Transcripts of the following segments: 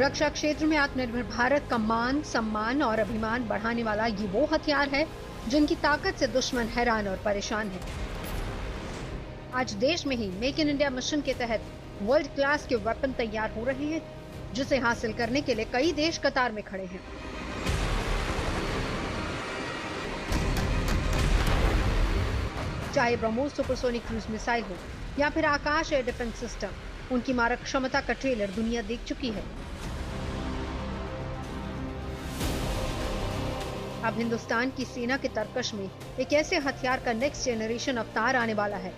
रक्षा क्षेत्र में आत्मनिर्भर भारत का मान, सम्मान और अभिमान बढ़ाने वाला ये वो हथियार है जिनकी ताकत से दुश्मन हैरान और परेशान है। आज देश में ही मेक इन इंडिया मिशन के तहत वर्ल्ड क्लास के वेपन तैयार हो रहे हैं, जिसे हासिल करने के लिए कई देश कतार में खड़े हैं। चाहे ब्रह्मोस सुपरसोनिक क्रूज मिसाइल हो या फिर आकाश एयर डिफेंस सिस्टम, उनकी मारक क्षमता का ट्रेलर दुनिया देख चुकी है। अब हिंदुस्तान की सेना के तरकश में एक ऐसे हथियार का नेक्स्ट जेनरेशन अवतार आने वाला है,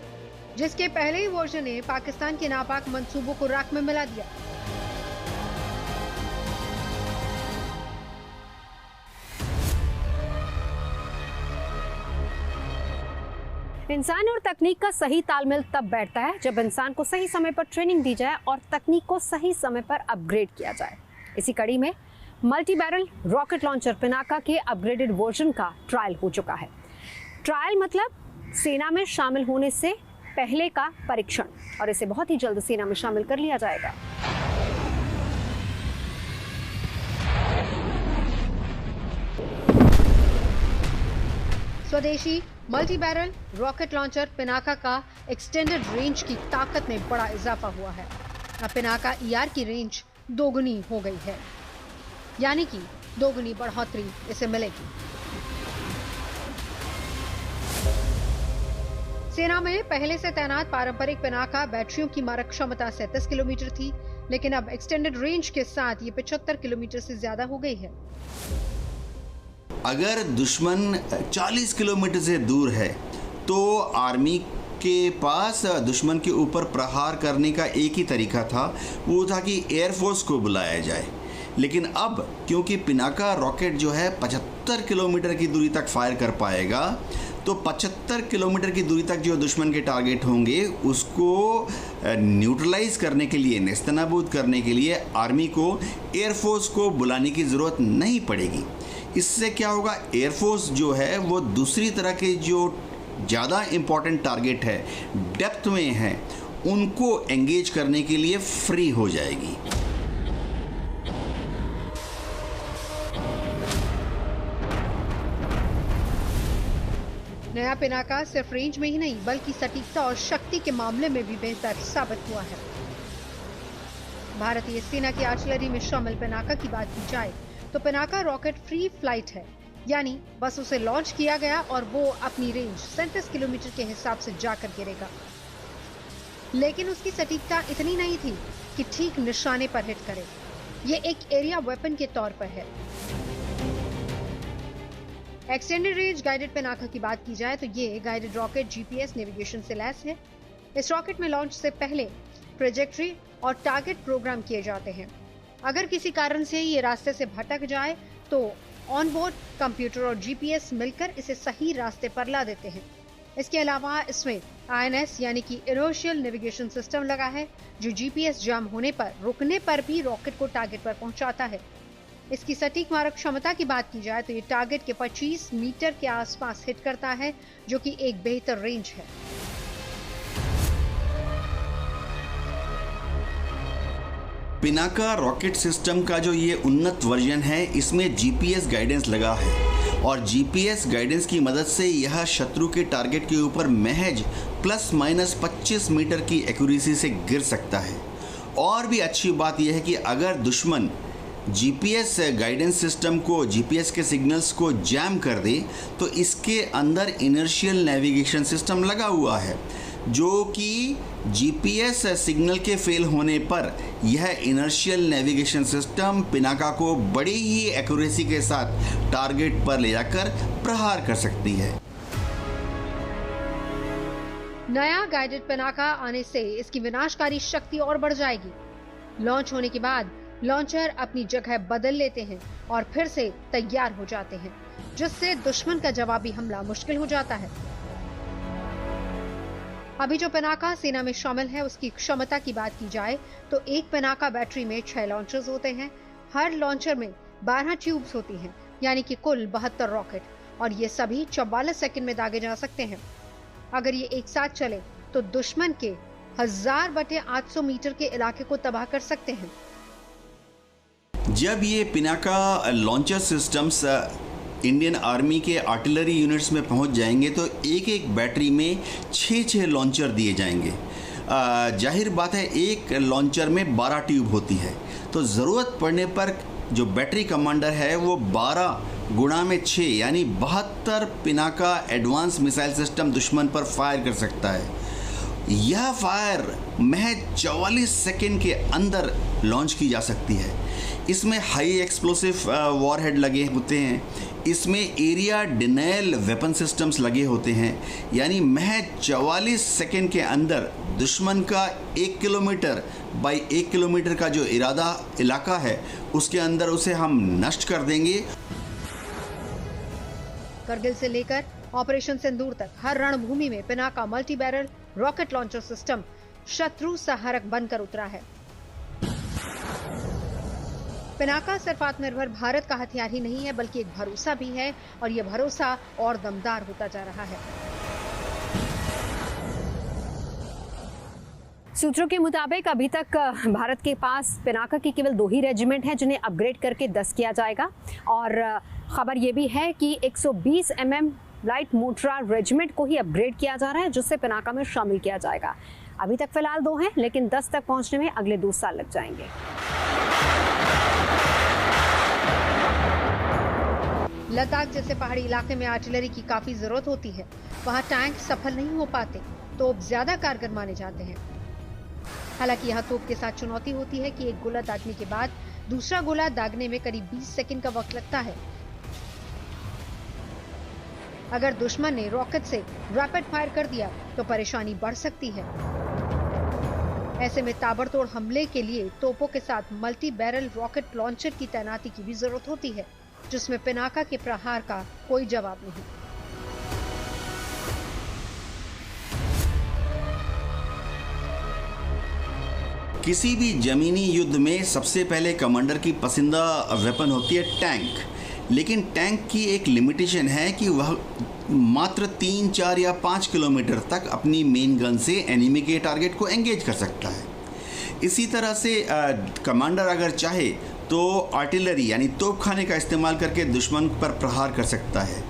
जिसके पहले ही वर्जन ने पाकिस्तान के नापाक मंसूबों को राख में मिला दिया। इंसान और तकनीक का सही तालमेल तब बैठता है जब इंसान को सही समय पर ट्रेनिंग दी जाए और तकनीक को सही समय पर अपग्रेड किया जाए। इसी कड़ी में multi barrel rocket launcher Pinaka के अपग्रेडेड वर्जन का ट्रायल हो चुका है। ट्रायल मतलब सेना में शामिल होने से पहले का परीक्षण, और इसे बहुत ही जल्द सेना में शामिल कर लिया जाएगा। स्वदेशी multi barrel rocket launcher Pinaka का एक्सटेंडेड रेंज की ताकत में बड़ा इजाफा हुआ है। अब पिनाका ईआर की रेंज दोगुनी हो गई है, यानी कि दोगुनी बढ़ोतरी इसे मिलेगी। सेना में पहले से तैनात पारंपरिक पिनाका बैटरियों की मारक क्षमता 37 किलोमीटर थी, लेकिन अब एक्सटेंडेड रेंज के साथ ये 75 किलोमीटर से ज्यादा हो गई है। अगर दुश्मन 40 किलोमीटर से दूर है तो आर्मी के पास दुश्मन के ऊपर प्रहार करने का एक ही तरीका था, वो था कि एयरफोर्स को बुलाया जाए। लेकिन अब क्योंकि पिनाका रॉकेट जो है 75 किलोमीटर की दूरी तक फायर कर पाएगा, तो 75 किलोमीटर की दूरी तक जो दुश्मन के टारगेट होंगे उसको न्यूट्रलाइज करने के लिए, नेस्तनाबूद करने के लिए आर्मी को एयरफोर्स को बुलाने की ज़रूरत नहीं पड़ेगी। इससे क्या होगा, एयरफोर्स जो है वो दूसरी तरह के जो ज़्यादा इम्पॉर्टेंट टारगेट है, डेप्थ में है, उनको एंगेज करने के लिए फ्री हो जाएगी। नया पिनाका सिर्फ रेंज में ही नहीं बल्कि सटीकता और शक्ति के मामले में भी बेहतर साबित हुआ है। भारतीय सेना की आर्टिलरी में शामिल पिनाका की बात की जाए तो पिनाका रॉकेट फ्री फ्लाइट है, यानी बस उसे लॉन्च किया गया और वो अपनी रेंज 37 किलोमीटर के हिसाब से जाकर गिरेगा। लेकिन उसकी सटीकता इतनी नहीं थी कि ठीक निशाने पर हिट करे। ये एक एरिया वेपन के तौर पर है। एक्सटेंडेड रेंज गाइडेड पिनाका की बात की जाए तो ये गाइडेड रॉकेट जीपीएस नेविगेशन से लैस है। इस रॉकेट में लॉन्च से पहले ट्रेजेक्ट्री और टारगेट प्रोग्राम किए जाते हैं। अगर किसी कारण से ये रास्ते से भटक जाए तो ऑनबोर्ड कंप्यूटर और जीपीएस मिलकर इसे सही रास्ते पर ला देते हैं। इसके अलावा इसमें आईएनएस यानी कि इनर्शियल नेविगेशन सिस्टम लगा है, जो जीपीएस जाम होने पर, रुकने पर भी रॉकेट को टारगेट पर पहुंचाता है। इसकी सटीक मारक क्षमता की बात की जाए तो ये टारगेट के 25 मीटर के आसपास हिट करता है, जो कि एक बेहतर रेंज है। पिनाका रॉकेट सिस्टम का जो ये उन्नत वर्जन है, इसमें जीपीएस गाइडेंस लगा है और जीपीएस गाइडेंस की मदद से यह शत्रु के टारगेट के ऊपर महज ±25 मीटर की एक्यूरेसी से गिर सकता है। और भी अच्छी बात यह है कि अगर दुश्मन जीपीएस गाइडेंस सिस्टम को, जीपीएस के सिग्नल्स को जैम कर दे तो इसके अंदर इनर्शियल नेविगेशन सिस्टम लगा हुआ है, जो कि जीपीएस सिग्नल के फेल होने पर यह इनर्शियल नेविगेशन सिस्टम पिनाका को बड़ी ही एक्यूरेसी के साथ टारगेट पर ले जाकर प्रहार कर सकती है। नया गाइडेड पिनाका आने से इसकी विनाशकारी शक्ति और बढ़ जाएगी। लॉन्च होने के बाद लॉन्चर अपनी जगह बदल लेते हैं और फिर से तैयार हो जाते हैं, जिससे दुश्मन का जवाबी हमला मुश्किल हो जाता है। अभी जो पिनाका सेना में शामिल है उसकी क्षमता की बात की जाए तो एक पिनाका बैटरी में 6 लॉन्चर्स होते हैं। हर लॉन्चर में 12 ट्यूब्स होती हैं, यानी कि कुल 72 रॉकेट, और ये सभी 44 सेकंड में दागे जा सकते हैं। अगर ये एक साथ चले तो दुश्मन के 1000/800 मीटर के इलाके को तबाह कर सकते हैं। जब ये Pinaka launcher systems Indian army के आर्टिलरी यूनिट्स में पहुंच जाएंगे तो एक एक बैटरी में 6 लॉन्चर दिए जाएंगे। जाहिर बात है एक लॉन्चर में 12 ट्यूब होती है, तो ज़रूरत पड़ने पर जो बैटरी कमांडर है वो 12 गुणा में 6 यानी 72 पिनाका एडवांस मिसाइल सिस्टम दुश्मन पर फायर कर सकता है। यह फायर महज 44 सेकेंड के अंदर लॉन्च की जा सकती है। इसमें हाई एक्सप्लोसिव वॉरहेड लगे होते हैं, इसमें एरिया डिनायल वेपन सिस्टम्स लगे होते हैं, यानी महज 44 सेकेंड के अंदर दुश्मन का 1 किलोमीटर बाई 1 किलोमीटर का जो इलाका है उसके अंदर उसे हम नष्ट कर देंगे। करगिल से लेकर ऑपरेशन सिंदूर तक हर रणभूमि में Pinaka multi barrel rocket launcher system शत्रु सहारक बनकर उतरा है। पिनाका सिर्फ आत्मनिर्भर भारत का हथियार ही नहीं है बल्कि एक भरोसा भी है, और यह भरोसा और दमदार होता जा रहा है। सूत्रों के मुताबिक अभी तक भारत के पास पिनाका की केवल 2 ही रेजिमेंट हैं जिन्हें अपग्रेड करके 10 किया जाएगा, और खबर यह भी है कि 120 mm लाइट मोर्टार रेजिमेंट को ही अपग्रेड किया जा रहा है जिससे पिनाका में शामिल किया जाएगा। अभी तक फिलहाल 2 हैं, लेकिन 10 तक पहुंचने में अगले 2 साल लग जाएंगे। लद्दाख जैसे पहाड़ी इलाके में आर्टिलरी की काफी जरूरत होती है। वहाँ टैंक सफल नहीं हो पाते, तोप ज्यादा कारगर माने जाते हैं। हालांकि यहाँ तोप के साथ चुनौती होती है कि एक गोला दागने के बाद दूसरा गोला दागने में करीब 20 सेकंड का वक्त लगता है। अगर दुश्मन ने रॉकेट से रैपिड फायर कर दिया तो परेशानी बढ़ सकती है। ऐसे में ताबड़तोड़ हमले के लिए तोपों के साथ मल्टी बैरल रॉकेट लॉन्चर की तैनाती की भी जरूरत होती है, जिसमें पिनाका के प्रहार का कोई जवाब नहीं। किसी भी जमीनी युद्ध में सबसे पहले कमांडर की पसंदीदा वेपन होती है टैंक, लेकिन टैंक की एक लिमिटेशन है कि वह मात्र 3, 4 या 5 किलोमीटर तक अपनी मेन गन से एनिमी के टारगेट को एंगेज कर सकता है। इसी तरह से कमांडर अगर चाहे तो आर्टिलरी यानी तोपखाने का इस्तेमाल करके दुश्मन पर प्रहार कर सकता है,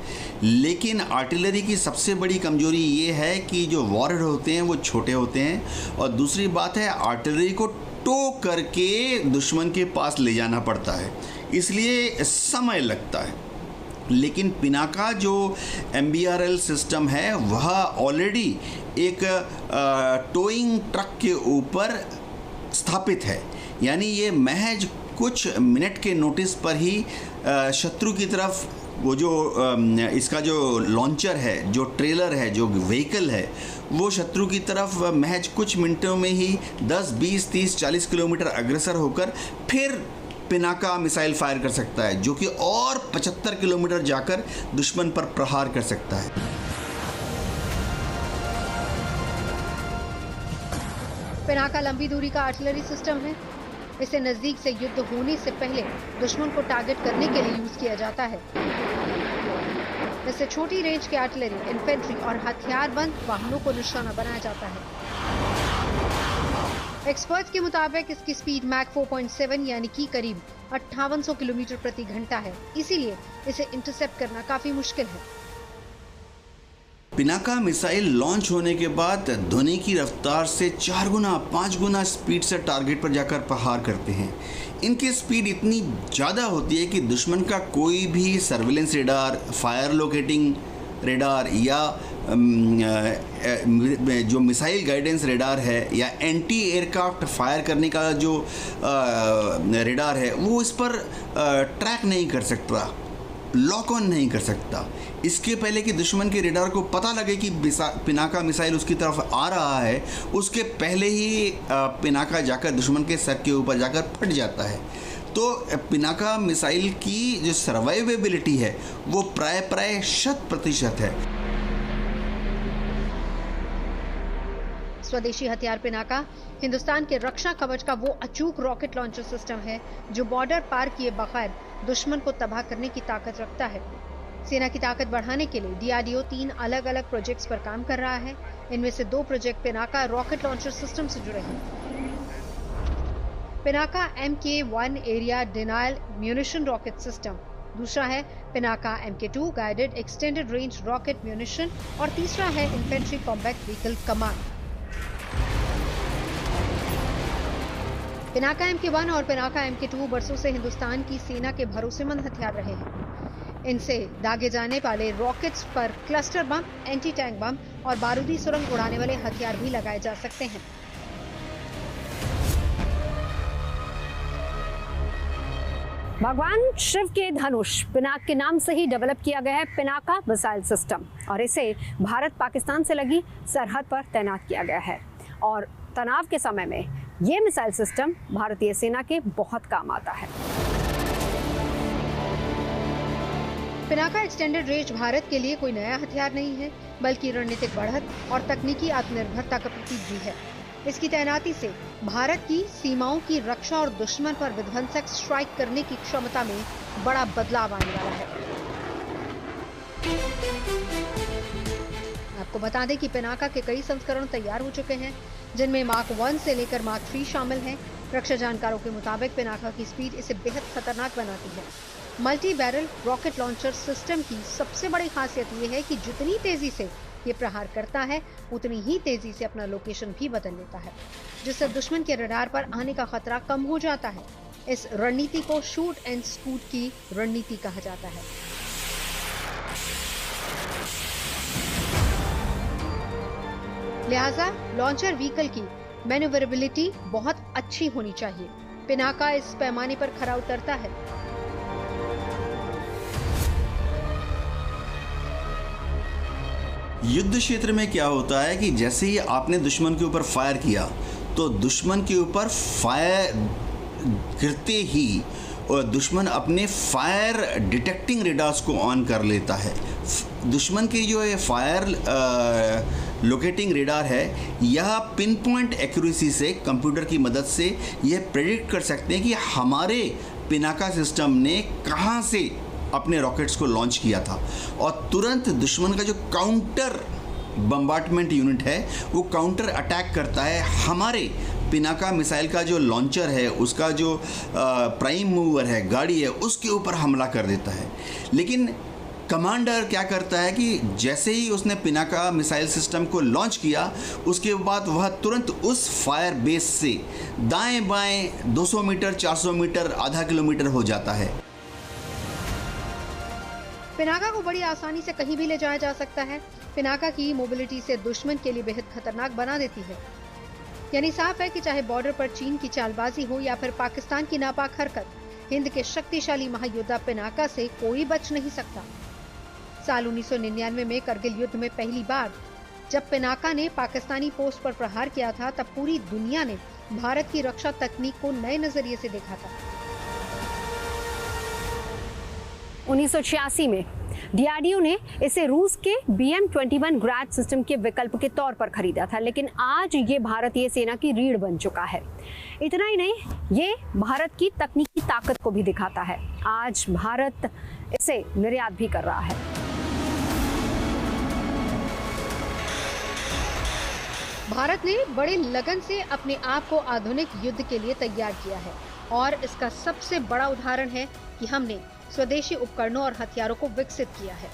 लेकिन आर्टिलरी की सबसे बड़ी कमजोरी ये है कि जो वॉरहेड होते हैं वो छोटे होते हैं, और दूसरी बात है आर्टिलरी को टो करके दुश्मन के पास ले जाना पड़ता है, इसलिए समय लगता है। लेकिन पिनाका जो MBRL सिस्टम है वह ऑलरेडी एक टोइंग ट्रक के ऊपर स्थापित है, यानी ये महज कुछ मिनट के नोटिस पर ही शत्रु की तरफ वो जो इसका जो लॉन्चर है, जो ट्रेलर है, जो व्हीकल है, वो शत्रु की तरफ महज कुछ मिनटों में ही 10, 20, 30, 40 किलोमीटर अग्रसर होकर फिर पिनाका मिसाइल फायर कर सकता है, जो कि और 75 किलोमीटर जाकर दुश्मन पर प्रहार कर सकता है। पिनाका लंबी दूरी का आर्टिलरी सिस्टम है। इसे नजदीक से युद्ध होने से पहले दुश्मन को टारगेट करने के लिए यूज किया जाता है। इससे छोटी रेंज के आर्टिलरी, इन्फेंट्री और हथियारबंद वाहनों को निशाना बनाया जाता है। एक्सपर्ट्स के मुताबिक इसकी स्पीड मैक 4.7 यानी कि करीब 5800 किलोमीटर प्रति घंटा है, इसीलिए इसे इंटरसेप्ट करना काफी मुश्किल है। पिनाका मिसाइल लॉन्च होने के बाद ध्वनि की रफ्तार से 4 गुना 5 गुना स्पीड से टारगेट पर जाकर प्रहार करते हैं। इनकी स्पीड इतनी ज़्यादा होती है कि दुश्मन का कोई भी surveillance radar, fire locating radar या जो मिसाइल गाइडेंस रेडार है या एंटी एयरक्राफ्ट फायर करने का जो रेडार है वो इस पर ट्रैक नहीं कर सकता, लॉक ऑन नहीं कर सकता। इसके पहले कि दुश्मन के रेडार को पता लगे कि पिनाका मिसाइल उसकी तरफ आ रहा है, उसके पहले ही पिनाका जाकर दुश्मन के सर के ऊपर जाकर फट जाता है। तो पिनाका मिसाइल की जो सर्वाइवेबिलिटी है वो प्राय 100% है। स्वदेशी हथियार पिनाका हिंदुस्तान के रक्षा कवच का वो अचूक रॉकेट लॉन्चर सिस्टम है जो बॉर्डर पार किए बगैर दुश्मन को तबाह करने की ताकत रखता है। सेना की ताकत बढ़ाने के लिए DRDO 3 अलग अलग प्रोजेक्ट्स पर काम कर रहा है। इनमें से 2 project Pinaka rocket launcher system से जुड़े हैं। Pinaka MK1 area denial munition rocket system, दूसरा है Pinaka MK2 guided extended range rocket munition और तीसरा है infantry combat vehicle command. Pinaka MK1 और पिनाका MK2 बरसों से हिंदुस्तान की सेना के भरोसेमंद हथियार रहे हैं। इनसे दागे जाने वाले रॉकेट्स पर क्लस्टर बम, एंटी टैंक बम और बारूदी सुरंग उड़ाने वाले हथियार भी लगाए जा सकते हैं। भगवान शिव के धनुष पिनाक के नाम से ही डेवलप किया गया है पिनाका मिसाइल सिस्टम और इसे भारत पाकिस्तान से लगी सरहद पर तैनात किया गया है और तनाव के समय में ये मिसाइल सिस्टम भारतीय सेना के बहुत काम आता है। पिनाका एक्सटेंडेड रेंज भारत के लिए कोई नया हथियार नहीं है, बल्कि रणनीतिक बढ़त और तकनीकी आत्मनिर्भरता का प्रतीक भी है। इसकी तैनाती से भारत की सीमाओं की रक्षा और दुश्मन पर विध्वंसक स्ट्राइक करने की क्षमता में बड़ा बदलाव आने वाला है। आपको बता दें कि पिनाका के कई संस्करण तैयार हो चुके हैं, जिनमें मार्क 1 से लेकर मार्क 3 शामिल हैं। रक्षा जानकारों के मुताबिक पिनाका की स्पीड इसे बेहद खतरनाक बनाती है। Multi barrel rocket launcher system की सबसे बड़ी खासियत यह है कि जितनी तेजी से ये प्रहार करता है, उतनी ही तेजी से अपना लोकेशन भी बदल लेता है, जिससे दुश्मन के रडार पर आने का खतरा कम हो जाता है। इस रणनीति को शूट एंड स्कूट की रणनीति कहा जाता है। लिहाजा लॉन्चर व्हीकल की मैन्यूवरेबिलिटी बहुत अच्छी होनी चाहिए। पिनाका इस पैमाने पर खरा उतरता है। युद्ध क्षेत्र में क्या होता है कि जैसे ही आपने दुश्मन के ऊपर फायर किया तो दुश्मन के ऊपर फायर गिरते ही और दुश्मन अपने फायर डिटेक्टिंग रेडार्स को ऑन कर लेता है। दुश्मन की जो ये फायर लोकेटिंग रेडार है, यह पिन पॉइंट एक्यूरेसी से कंप्यूटर की मदद से यह प्रेडिक्ट कर सकते हैं कि हमारे पिनाका सिस्टम ने कहां से अपने रॉकेट्स को लॉन्च किया था और तुरंत दुश्मन का जो काउंटर बम्बार्डमेंट यूनिट है वो काउंटर अटैक करता है। हमारे पिनाका मिसाइल का जो लॉन्चर है, उसका जो प्राइम मूवर है, गाड़ी है, उसके ऊपर हमला कर देता है। लेकिन कमांडर क्या करता है कि जैसे ही उसने पिनाका मिसाइल सिस्टम को लॉन्च किया, उसके बाद वह तुरंत उस फायर बेस से दाएं बाएं 200 मीटर, 400 मीटर, आधा किलोमीटर हो जाता है। पिनाका को बड़ी आसानी से कहीं भी ले जाया जा सकता है। पिनाका की मोबिलिटी से दुश्मन के लिए बेहद खतरनाक बना देती है। यानी साफ है कि चाहे बॉर्डर पर चीन की चालबाजी हो या फिर पाकिस्तान की नापाक हरकत, हिंद के शक्तिशाली महायोद्धा पिनाका से कोई बच नहीं सकता। साल 1999 में करगिल युद्ध में पहली बार जब पिनाका ने पाकिस्तानी पोस्ट पर प्रहार किया था, तब पूरी दुनिया ने भारत की रक्षा तकनीक को नए नजरिए से देखा था। 1986 में DRDO ने इसे रूस के BM-21 ग्रैड सिस्टम के विकल्प के तौर पर खरीदा था, लेकिन आज ये भारतीय सेना की रीढ़ बन चुका है। इतना ही नहीं, ये भारत की तकनीकी ताकत को भी दिखाता है। आज भारत इसे निर्यात भी कर रहा है। भारत ने बड़े लगन से अपने आप को आधुनिक युद्ध के लिए तैयार किया है और इसका सबसे बड़ा उदाहरण है कि हमने स्वदेशी उपकरणों और हथियारों को विकसित किया है।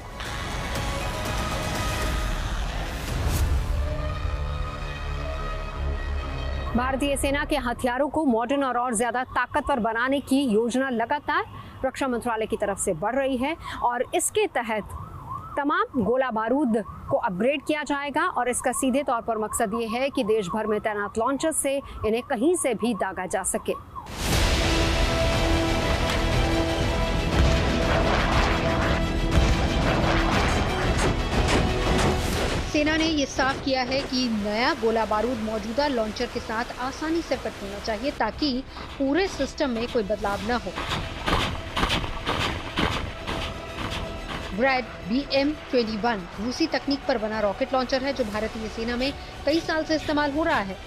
भारतीय सेना के हथियारों को मॉडर्न और ज्यादा ताकतवर बनाने की योजना लगातार रक्षा मंत्रालय की तरफ से बढ़ रही है और इसके तहत तमाम गोला बारूद को अपग्रेड किया जाएगा और इसका सीधे तौर पर मकसद ये है कि देश भर में तैनात लॉन्चर से इन्हें कहीं से भी दागा जा सके। सेना ने ये साफ किया है कि नया गोला बारूद मौजूदा लॉन्चर के साथ आसानी से फिट होना चाहिए ताकि पूरे सिस्टम में कोई बदलाव न हो। ग्रैड BM-21 रूसी तकनीक पर बना रॉकेट लॉन्चर है जो भारतीय सेना में कई साल से इस्तेमाल हो रहा है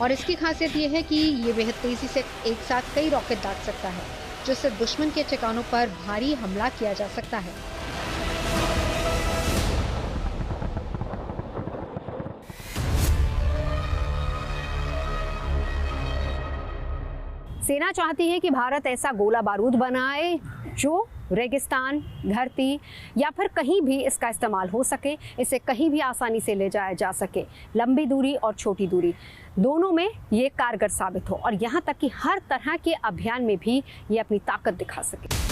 और इसकी खासियत यह है कि ये बेहद तेजी से एक साथ कई रॉकेट दाग सकता है, जिससे दुश्मन के ठिकानों पर भारी हमला किया जा सकता है। सेना चाहती है कि भारत ऐसा गोला बारूद बनाए जो रेगिस्तान, धरती या फिर कहीं भी इसका इस्तेमाल हो सके, इसे कहीं भी आसानी से ले जाया जा सके, लंबी दूरी और छोटी दूरी दोनों में ये कारगर साबित हो, और यहाँ तक कि हर तरह के अभियान में भी ये अपनी ताकत दिखा सके।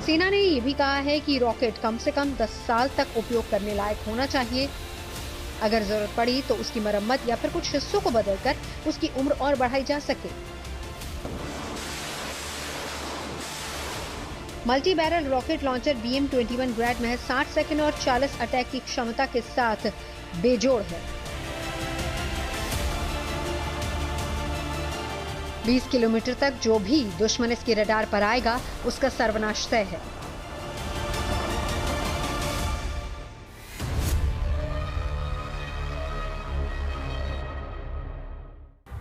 सेना ने ये भी कहा है कि रॉकेट कम से कम 10 साल तक उपयोग करने लायक होना चाहिए। अगर जरूरत पड़ी तो उसकी मरम्मत या फिर कुछ हिस्सों को बदलकर उसकी उम्र और बढ़ाई जा सके। Multi barrel rocket launcher BM-21 ग्रैड महज 60 सेकंड और 40 अटैक की क्षमता के साथ बेजोड़ है। 20 किलोमीटर तक जो भी दुश्मन इसके रडार पर आएगा उसका सर्वनाश तय है।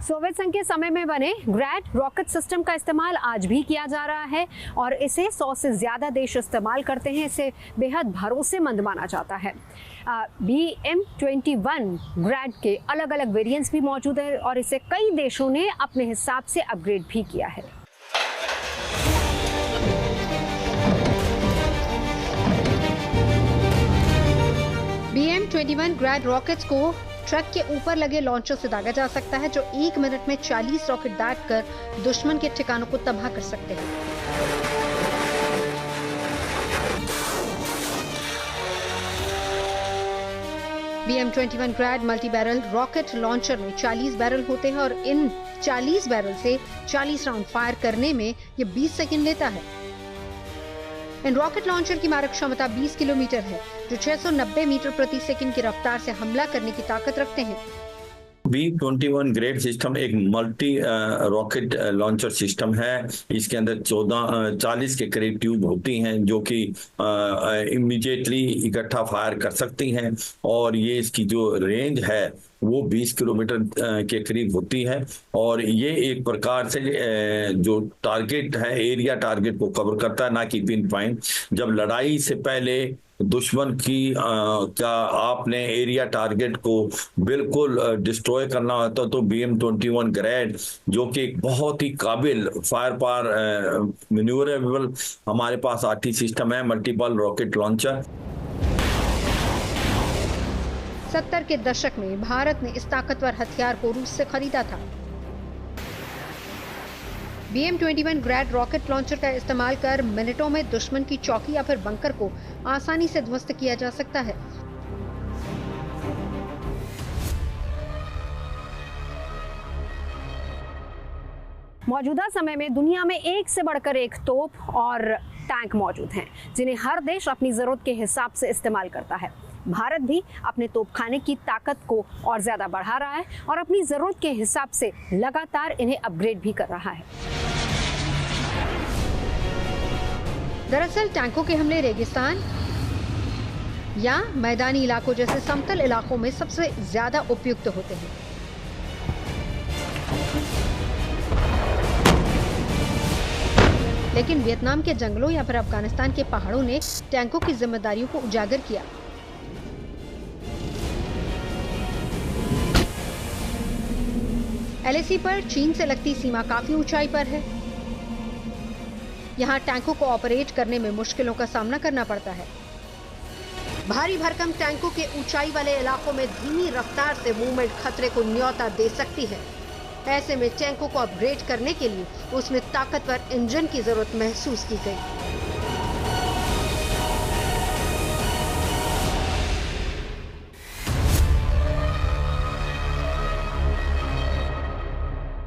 सोवियत संघ के समय में बने ग्रैड रॉकेट सिस्टम का इस्तेमाल आज भी किया जा रहा है और इसे 100 से ज्यादा देश इस्तेमाल करते हैं। इसे बेहद भरोसेमंद माना जाता है। BM-21 ग्रैड के अलग अलग वेरिएंट्स भी मौजूद हैं और इसे कई देशों ने अपने हिसाब से अपग्रेड भी किया है। BM-21 ग्रैड रॉकेट्स को ट्रक के ऊपर लगे लॉन्चर से दागा जा सकता है, जो 1 मिनट में 40 रॉकेट दाग कर दुश्मन के ठिकानों को तबाह कर सकते हैं। BM-21 Grad multi barrel rocket launcher में 40 बैरल होते हैं और इन 40 बैरल से 40 राउंड फायर करने में ये 20 सेकंड लेता है। इन रॉकेट लॉन्चर की मारक क्षमता 20 किलोमीटर है, जो 690 मीटर प्रति सेकंड की रफ्तार से हमला करने की ताकत रखते हैं। B-21 ग्रेड सिस्टम एक मल्टी रॉकेट लॉन्चर सिस्टम है। इसके अंदर 40 के करीब ट्यूब होती हैं जो कि इमीडिएटली इकट्ठा फायर कर सकती हैं और ये इसकी जो रेंज है वो 20 किलोमीटर के करीब होती है और ये एक प्रकार से जो टारगेट है एरिया टारगेट को कवर करता है, ना कि पिन पॉइंट। जब लड़ाई से पहले दुश्मन की क्या आपने एरिया टारगेट को बिल्कुल डिस्ट्रॉय करना होता तो BM-21 ग्रैड जो कि एक बहुत ही काबिल फायर पावर मैन्यूवरेबल हमारे पास आरटी सिस्टम है, मल्टीपल रॉकेट लॉन्चर। 70 के दशक में भारत ने इस ताकतवर हथियार को रूस से खरीदा था। BM-21 ग्रैड रॉकेट लॉन्चर का इस्तेमाल कर मिनटों में दुश्मन की चौकी या फिर बंकर को आसानी से ध्वस्त किया जा सकता है। मौजूदा समय में दुनिया में एक से बढ़कर एक तोप और टैंक मौजूद हैं, जिन्हें हर देश अपनी जरूरत के हिसाब से इस्तेमाल करता है। भारत भी अपने तोपखाने की ताकत को और ज्यादा बढ़ा रहा है और अपनी जरूरत के हिसाब से लगातार इन्हें अपग्रेड भी कर रहा है। दरअसल टैंकों के हमले रेगिस्तान या मैदानी इलाकों जैसे समतल इलाकों में सबसे ज्यादा उपयुक्त होते हैं। लेकिन वियतनाम के जंगलों या फिर अफगानिस्तान के पहाड़ों ने टैंकों की जिम्मेदारियों को उजागर किया। LAC पर चीन से लगती सीमा काफी ऊंचाई पर है। यहाँ टैंकों को ऑपरेट करने में मुश्किलों का सामना करना पड़ता है। भारी भरकम टैंकों के ऊंचाई वाले इलाकों में धीमी रफ्तार से मूवमेंट खतरे को न्योता दे सकती है। ऐसे में टैंकों को अपग्रेड करने के लिए उसमें ताकतवर इंजन की जरूरत महसूस की गई।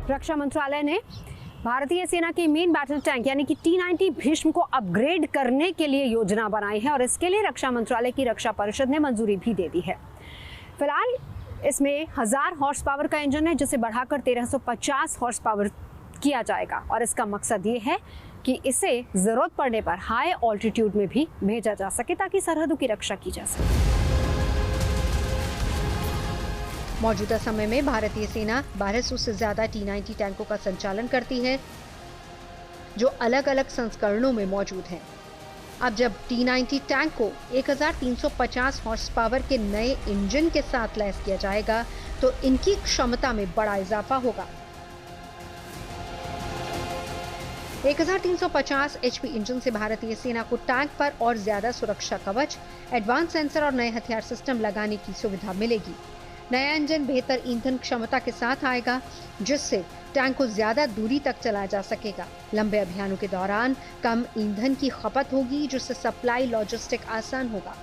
रक्षा मंत्रालय ने भारतीय सेना के मेन बैटल टैंक यानी कि T-90 भीष्म को अपग्रेड करने के लिए योजना बनाई है और इसके लिए रक्षा मंत्रालय की रक्षा परिषद ने मंजूरी भी दे दी है। फिलहाल इसमें 1000 हॉर्स पावर का इंजन है जिसे बढ़ाकर 1350 हॉर्स पावर किया जाएगा और इसका मकसद ये है कि इसे जरूरत पड़ने पर हाई ऑल्टीट्यूड में भी भेजा जा सके ताकि सरहदों की रक्षा की जा सके। मौजूदा समय में भारतीय सेना 1200 से ज्यादा T-90 टैंकों का संचालन करती है जो अलग अलग संस्करणों में मौजूद हैं। अब जब T90 टैंक को 1350 हॉर्स पावर के नए इंजन के साथ लैस किया जाएगा तो इनकी क्षमता में बड़ा इजाफा होगा। 1350 HP इंजन से भारतीय सेना को टैंक पर और ज्यादा सुरक्षा कवच, एडवांस सेंसर और नए हथियार सिस्टम लगाने की सुविधा मिलेगी। नया इंजन बेहतर ईंधन क्षमता के साथ आएगा, जिससे टैंक को ज्यादा दूरी तक चलाया जा सकेगा। लंबे अभियानों के दौरान कम ईंधन की खपत होगी, जिससे सप्लाई लॉजिस्टिक आसान होगा।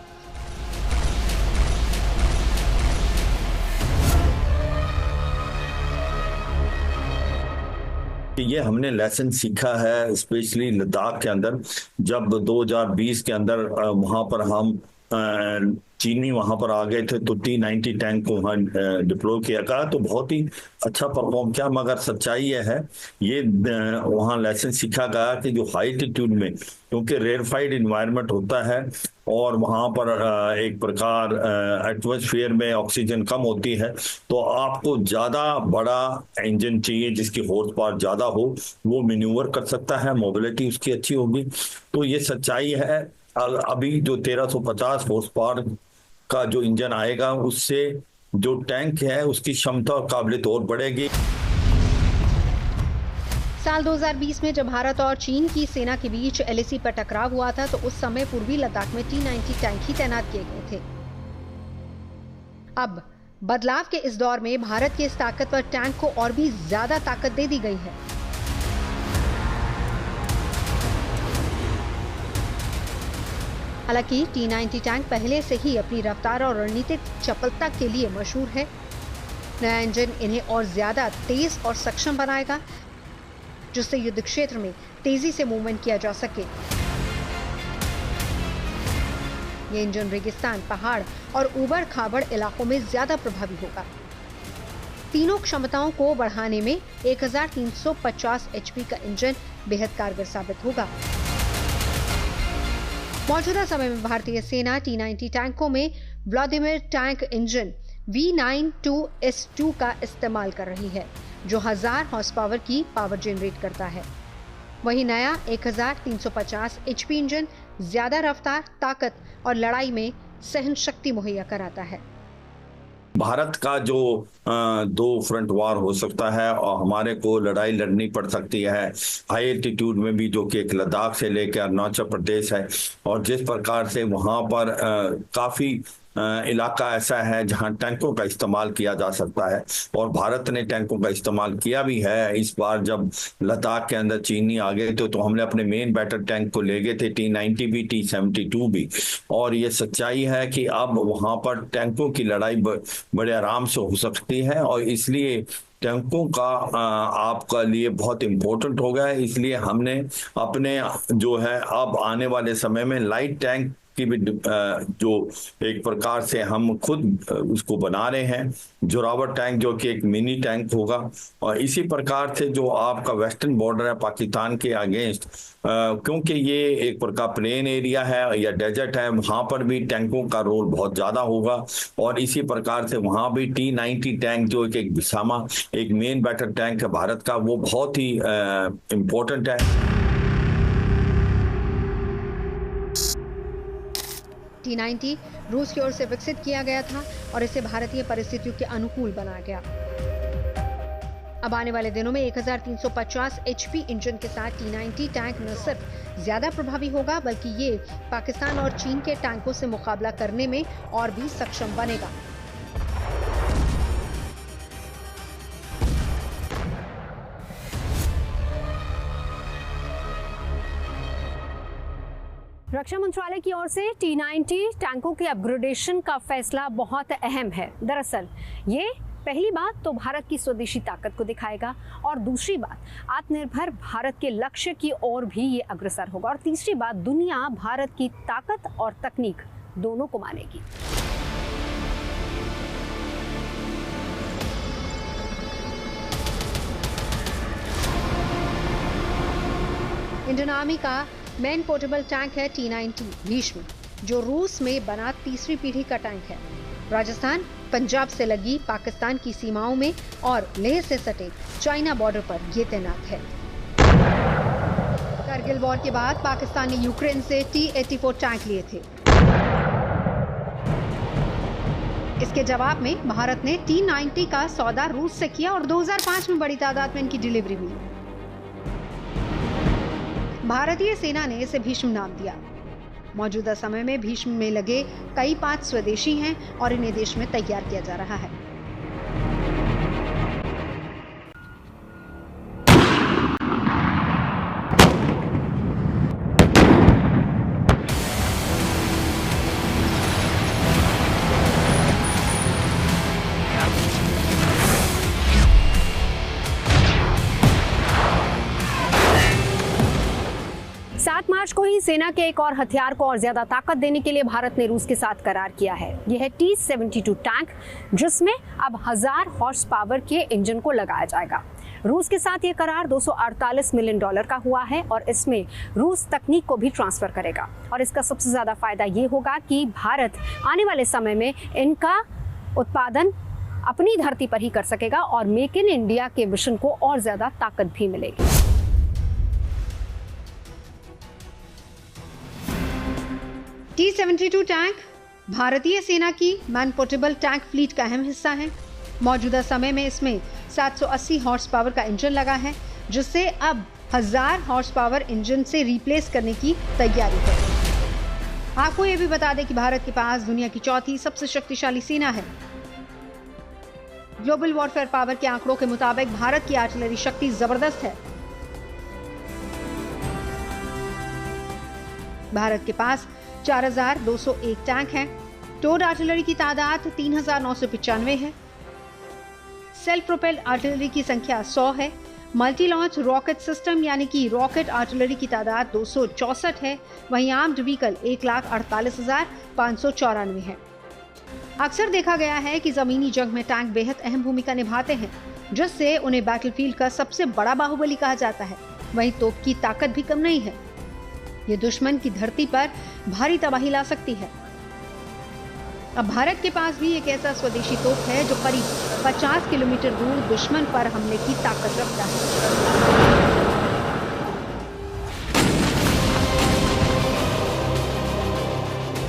ये हमने लेसन सीखा है स्पेशली लद्दाख के अंदर, जब 2020 के अंदर वहां पर हम चीनी वहां पर आ गए थे तो T90 टैंक को वहां डिप्लॉय किया गया तो बहुत ही अच्छा परफॉर्म किया। मगर सच्चाई यह है, ये वहां लेसन सीखा गया कि जो हाई एल्टीट्यूड में, क्योंकि रेयरफाइड इन्वायरमेंट होता है और वहां पर एक प्रकार एटमॉस्फेयर में ऑक्सीजन कम होती है, तो आपको ज्यादा बड़ा इंजन चाहिए जिसकी हॉर्स पावर ज्यादा हो, वो मैन्यूवर कर सकता है, मोबिलिटी उसकी अच्छी होगी। तो ये सच्चाई है। अभी जो 1350 हॉर्स पावर का जो इंजन आएगा उससे जो टैंक है उसकी क्षमता और काबिलियत और बढ़ेगी। साल 2020 में जब भारत और चीन की सेना के बीच LAC पर टकराव हुआ था तो उस समय पूर्वी लद्दाख में T90 टैंक ही तैनात किए गए थे। अब बदलाव के इस दौर में भारत के इस ताकतवर टैंक को और भी ज्यादा ताकत दे दी गई है। हालांकि T90 टैंक पहले से ही अपनी रफ्तार और रणनीतिक चपलता के लिए मशहूर है। नया इंजन इन्हें और ज्यादा तेज और सक्षम बनाएगा, जिससे युद्ध क्षेत्र में तेजी से मूवमेंट किया जा सके। ये इंजन रेगिस्तान, पहाड़ और ऊबड़ खाबड़ इलाकों में ज्यादा प्रभावी होगा। तीनों क्षमताओं को बढ़ाने में 1350 HP का इंजन बेहद कारगर साबित होगा। मौजूदा समय में भारतीय सेना T90 टैंकों में व्लादिमीर टैंक इंजन V92S2 का इस्तेमाल कर रही है, जो 1000 हॉर्स पावर की पावर जनरेट करता है। वहीं नया 1350 HP इंजन ज्यादा रफ्तार, ताकत और लड़ाई में सहन शक्ति मुहैया कराता है। भारत का जो 2 फ्रंट वार हो सकता है और हमारे को लड़ाई लड़नी पड़ सकती है हाई एल्टीट्यूड में भी, जो कि एक लद्दाख से लेकर अरुणाचल प्रदेश है, और जिस प्रकार से वहां पर काफी इलाका ऐसा है जहां टैंकों का इस्तेमाल किया जा सकता है, और भारत ने टैंकों का इस्तेमाल किया भी है। इस बार जब लद्दाख के अंदर चीनी आ गए थे तो हमने अपने मेन बैटल टैंक को ले गए थे, T90 भी, T72 भी, और ये सच्चाई है कि अब वहां पर टैंकों की लड़ाई बड़े आराम से हो सकती है, और इसलिए टैंकों का आपका लिए बहुत इम्पोर्टेंट हो गया है। इसलिए हमने अपने जो है अब आने वाले समय में लाइट टैंक की भी जो एक प्रकार से हम खुद उसको बना रहे हैं, जोरावर टैंक, जो कि एक मिनी टैंक होगा। और इसी प्रकार से जो आपका वेस्टर्न बॉर्डर है पाकिस्तान के अगेंस्ट, क्योंकि ये एक प्रकार प्लेन एरिया है या डेजर्ट है, वहां पर भी टैंकों का रोल बहुत ज्यादा होगा। और इसी प्रकार से वहां भी T90 टैंक जो एक बिसामा एक मेन बैटल टैंक है भारत का, वो बहुत ही इम्पोर्टेंट है। T90 रूस की ओर से विकसित किया गया था और इसे भारतीय परिस्थितियों के अनुकूल बनाया गया। अब आने वाले दिनों में 1350 HP इंजन के साथ T90 टैंक न सिर्फ ज्यादा प्रभावी होगा, बल्कि ये पाकिस्तान और चीन के टैंकों से मुकाबला करने में और भी सक्षम बनेगा। रक्षा मंत्रालय की ओर से T90 टैंकों के अपग्रेडेशन का फैसला बहुत अहम है। दरअसल ये पहली बात तो भारत की स्वदेशी ताकत को दिखाएगा, और दूसरी बात आत्मनिर्भर भारत के लक्ष्य की ओर भी ये अग्रसर होगा, और तीसरी बात दुनिया भारत की ताकत और तकनीक दोनों को मानेगी। इंडियन आर्मी का मेन पोर्टेबल टैंक है T90 भीष्म, जो रूस में बना तीसरी पीढ़ी का टैंक है। राजस्थान, पंजाब से लगी पाकिस्तान की सीमाओं में और लेह से सटे चाइना बॉर्डर पर ये तैनात है। करगिल वॉर के बाद पाकिस्तान ने यूक्रेन से T-84 टैंक लिए थे। इसके जवाब में भारत ने T-90 का सौदा रूस से किया और 2005 में बड़ी तादाद में इनकी डिलीवरी हुई। भारतीय सेना ने इसे भीष्म नाम दिया। मौजूदा समय में भीष्म में लगे कई 5 स्वदेशी हैं और इन्हें देश में तैयार किया जा रहा है। मार्च को ही सेना के एक और हथियार को और ज्यादा ताकत देने के लिए भारत ने रूस के साथ करार किया है। यह है T-72 टैंक, जिसमें अब 1000 हॉर्स पावर के इंजन को लगाया जाएगा। रूस के साथ यह करार $248 मिलियन का हुआ है और इसमें रूस तकनीक को भी ट्रांसफर करेगा। और इसका सबसे ज्यादा फायदा ये होगा कि भारत आने वाले समय में इनका उत्पादन अपनी धरती पर ही कर सकेगा और मेक इन इंडिया के मिशन को और ज्यादा ताकत भी मिलेगी। T-72 टैंक भारतीय सेना की मैन पोर्टेबल टैंक फ्लीट का अहम हिस्सा है। मौजूदा समय में इसमें 780 हॉर्स पावर का इंजन लगा है, जिससे अब 1000 हॉर्स पावर इंजन से रिप्लेस करने की तैयारी है। आपको यह भी बता दें कि भारत के पास दुनिया की चौथी सबसे शक्तिशाली सेना है। ग्लोबल वॉरफेयर पावर के आंकड़ों के मुताबिक भारत की आर्टिलरी शक्ति जबरदस्त है। भारत के पास 4201 टैंक हैं। टोड आर्टिलरी की तादाद 3995 है। सेल्फ प्रोपेल्ड आर्टिलरी की संख्या 100 है। मल्टी लॉन्च रॉकेट सिस्टम यानी कि रॉकेट आर्टिलरी की तादाद 264 है। वहीं आर्म्ड व्हीकल 1,48,594 है। अक्सर देखा गया है कि जमीनी जंग में टैंक बेहद अहम भूमिका निभाते हैं, जिससे उन्हें बैटलफील्ड का सबसे बड़ा बाहुबली कहा जाता है। वहीं तोप की ताकत भी कम नहीं है। ये दुश्मन की धरती पर भारी तबाही ला सकती है। अब भारत के पास भी एक ऐसा स्वदेशी तोप है जो करीब 50 किलोमीटर दूर दुश्मन पर हमले की ताकत रखता है।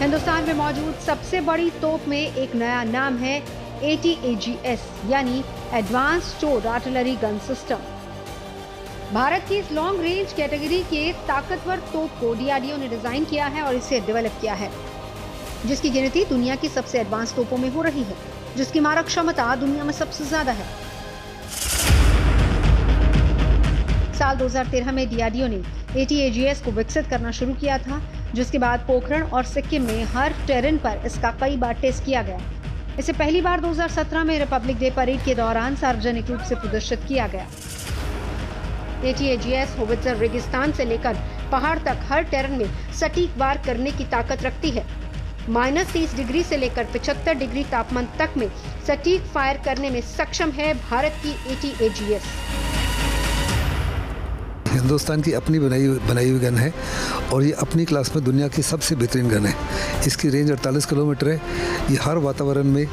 हिंदुस्तान में मौजूद सबसे बड़ी तोप में एक नया नाम है ATAGS यानी advanced towed artillery gun system. Bharat की इस लॉन्ग रेंज कैटेगरी के ताकतवर तोप को DRDO ने डिजाइन किया है और इसे डेवलप किया है, जिसकी गिनती दुनिया की सबसे एडवांस तोपों में हो रही है, जिसकी मारक क्षमता दुनिया में सबसे ज्यादा है। साल 2013 में DRDO ने ATAGS को विकसित करना शुरू किया था, जिसके बाद पोखरण और सिक्किम में हर टेरेन पर इसका कई बार टेस्ट किया गया। इसे पहली बार 2017 में रिपब्लिक डे परेड के दौरान सार्वजनिक रूप से प्रदर्शित किया गया। ATAGS होवित्जर रेगिस्तान से लेकर पहाड़ तक हर टेरेन में सटीक वार करने की ताकत रखती है। -30 डिग्री से लेकर 75 डिग्री तापमान तक में सटीक फायर करने में सक्षम है भारत की ATAGS। हिंदुस्तान की अपनी बनाई हुई गन है और ये अपनी क्लास में दुनिया की सबसे बेहतरीन गन है। इसकी रेंज 48 किलोमीटर है। ये हर वातावरण में,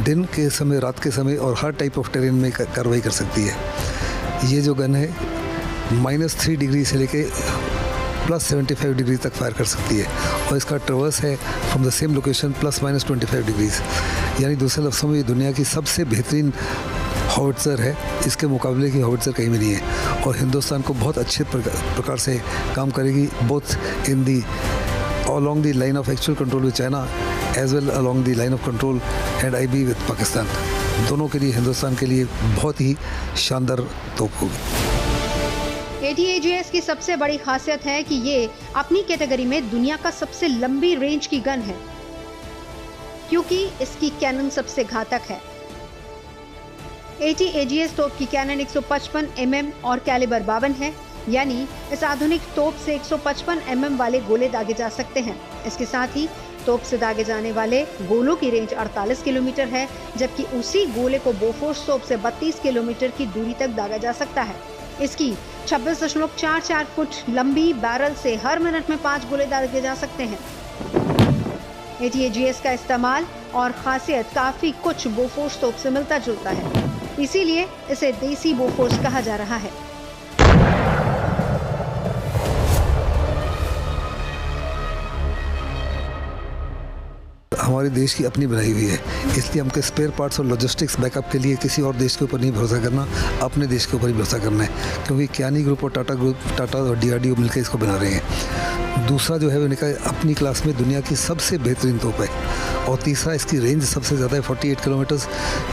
दिन के समय, रात के समय और हर टाइप ऑफ टेरेन में कार्रवाई कर सकती है। ये जो गन है -3 डिग्री से लेके +75 डिग्री तक फायर कर सकती है और इसका ट्रवर्स है from the same location +-25 degrees. यानी दूसरे लफ्ज़ों में ये दुनिया की सबसे बेहतरीन हॉवित्जर है। इसके मुकाबले की हॉवित्जर कहीं भी नहीं है और हिंदुस्तान को बहुत अच्छे प्रकार से काम करेगी, both in the along the line of actual control with China as well along the line of control and IB with Pakistan। दोनों के लिए, हिंदुस्तान के लिए बहुत ही शानदार तोप होगी। ATAGS की सबसे बड़ी खासियत है कि ये अपनी कैटेगरी में दुनिया का सबसे लंबी रेंज की गन है, क्योंकि इसकी कैनन सबसे घातक है। ATAGS तोप की कैनन 155 mm और कैलिबर 52 है, यानी इस आधुनिक तोप से 155 mm वाले गोले दागे जा सकते हैं। इसके साथ ही तोप से दागे जाने वाले गोलों की रेंज 48 किलोमीटर है, जबकि उसी गोले को बोफोर्स तोप से 32 किलोमीटर की दूरी तक दागा जा सकता है। इसकी 26.44 फुट लंबी बैरल से हर मिनट में 5 गोले दागे जा सकते हैं। ATAGS का इस्तेमाल और खासियत काफी कुछ बोफोर्स तोप से मिलता जुलता है, इसीलिए इसे देसी बोफोर्स कहा जा रहा है। हमारे देश की अपनी बनाई हुई है, इसलिए हमको स्पेयर पार्ट्स और लॉजिस्टिक्स बैकअप के लिए किसी और देश के ऊपर नहीं भरोसा करना, अपने देश के ऊपर ही भरोसा करना है, क्योंकि कियानी ग्रुप और टाटा और DRDO मिलकर इसको बना रहे हैं। दूसरा जो है उनका अपनी क्लास में दुनिया की सबसे बेहतरीन तोप है, और तीसरा इसकी रेंज सबसे ज़्यादा है 48 किलोमीटर्स,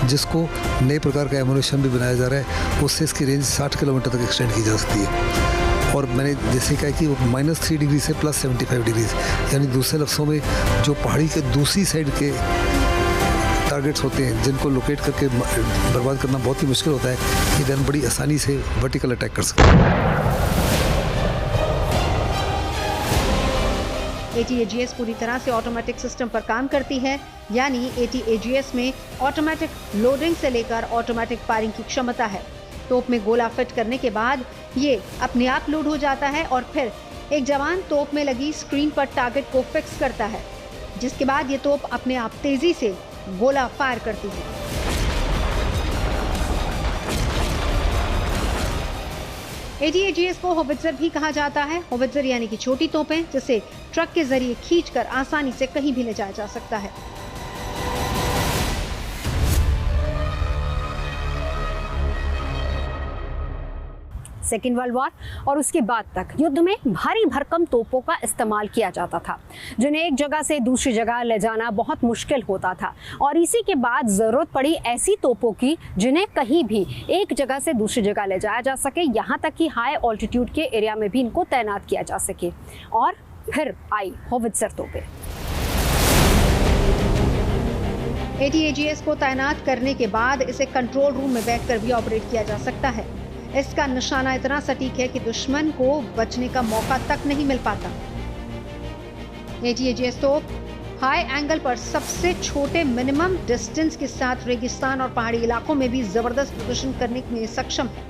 जिसको नए प्रकार का एमुनेशन भी बनाया जा रहा है, उससे इसकी रेंज 60 किलोमीटर तक एक्सटेंड की जा सकती है। और मैंने जैसे कहा कि वो -3 डिग्री से +75 डिग्री, यानी दूसरे लफ्ज़ों में जो पहाड़ी के दूसरी साइड के टारगेट्स होते हैं जिनको लोकेट करके बर्बाद करना बहुत ही मुश्किल होता है, ये गन बड़ी आसानी से वर्टिकल अटैक कर सकते हैं। ATAGS पूरी तरह से ऑटोमेटिक सिस्टम पर काम करती है, यानी ATAGS में ऑटोमेटिक लोडिंग से लेकर ऑटोमेटिक फायरिंग की क्षमता है। तोप में गोला फिट करने के बाद ये अपने आप लोड हो जाता है और फिर एक जवान तोप में लगी स्क्रीन पर टारगेट को फिक्स करता है, जिसके बाद ये तोप अपने आप तेजी से गोला फायर करती है। ATAGS को होवित्जर भी कहा जाता है। होवित्जर यानी कि छोटी तोपें जिसे ट्रक के जरिए खींचकर आसानी से कहीं भी ले जाया जा सकता है। सेकेंड वर्ल्ड वॉर और उसके बाद तक युद्ध में भारी भरकम तोपों का इस्तेमाल किया जाता था, जिन्हें एक जगह से दूसरी जगह ले जाना बहुत मुश्किल होता था, और इसी के बाद ज़रूरत पड़ी ऐसी तोपों की जिन्हें कहीं भी एक जगह से दूसरी जगह ले जाया जा सके, यहाँ तक कि हाई ऑल्टीट्यूड के एरिया में भी इनको तैनात किया जा सके। और फिर आई होवित्जर तोपें। ATAGS को तैनात करने के बाद इसे कंट्रोल रूम में बैठकर भी ऑपरेट किया जा सकता है। इसका निशाना इतना सटीक है कि दुश्मन को बचने का मौका तक नहीं मिल पाता। ATAGS तोप हाई एंगल पर सबसे छोटे मिनिमम डिस्टेंस के साथ रेगिस्तान और पहाड़ी इलाकों में भी जबरदस्त प्रदर्शन करने में सक्षम है।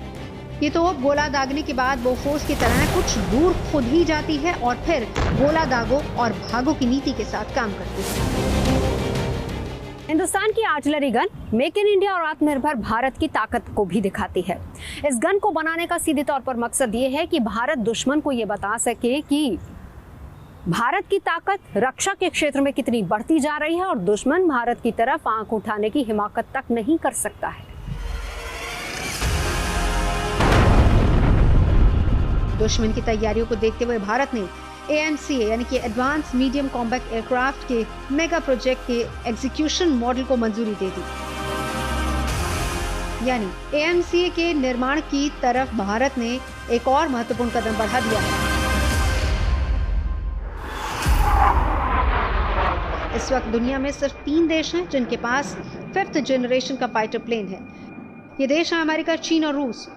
ये तोप गोला दागने के बाद बोफोर्स की तरह कुछ दूर खुद ही जाती है और फिर गोला दागो और भागो की नीति के साथ काम करती है। हिंदुस्तान की artillery gonna make in India और आत्मनिर्भर भारत की ताकत को भी दिखाती है। इस गन को बनाने का सीधे तौर पर मकसद ये है कि भारत दुश्मन को ये बता सके कि भारत की ताकत रक्षा के क्षेत्र में कितनी बढ़ती जा रही है और दुश्मन भारत की तरफ आंख उठाने की हिमाकत तक नहीं कर सकता है। दुश्मन की तैयारियों को देखते हुए भारत ने AMCA यानी कि एडवांस मीडियम कॉम्बैट एयरक्राफ्ट के मेगा प्रोजेक्ट के एग्जीक्यूशन मॉडल को मंजूरी दे दी, यानी AMCA के निर्माण की तरफ भारत ने एक और महत्वपूर्ण कदम बढ़ा दिया है। इस वक्त दुनिया में सिर्फ 3 देश हैं जिनके पास 5th जनरेशन का फाइटर प्लेन है। ये देश है अमेरिका, चीन और रूस।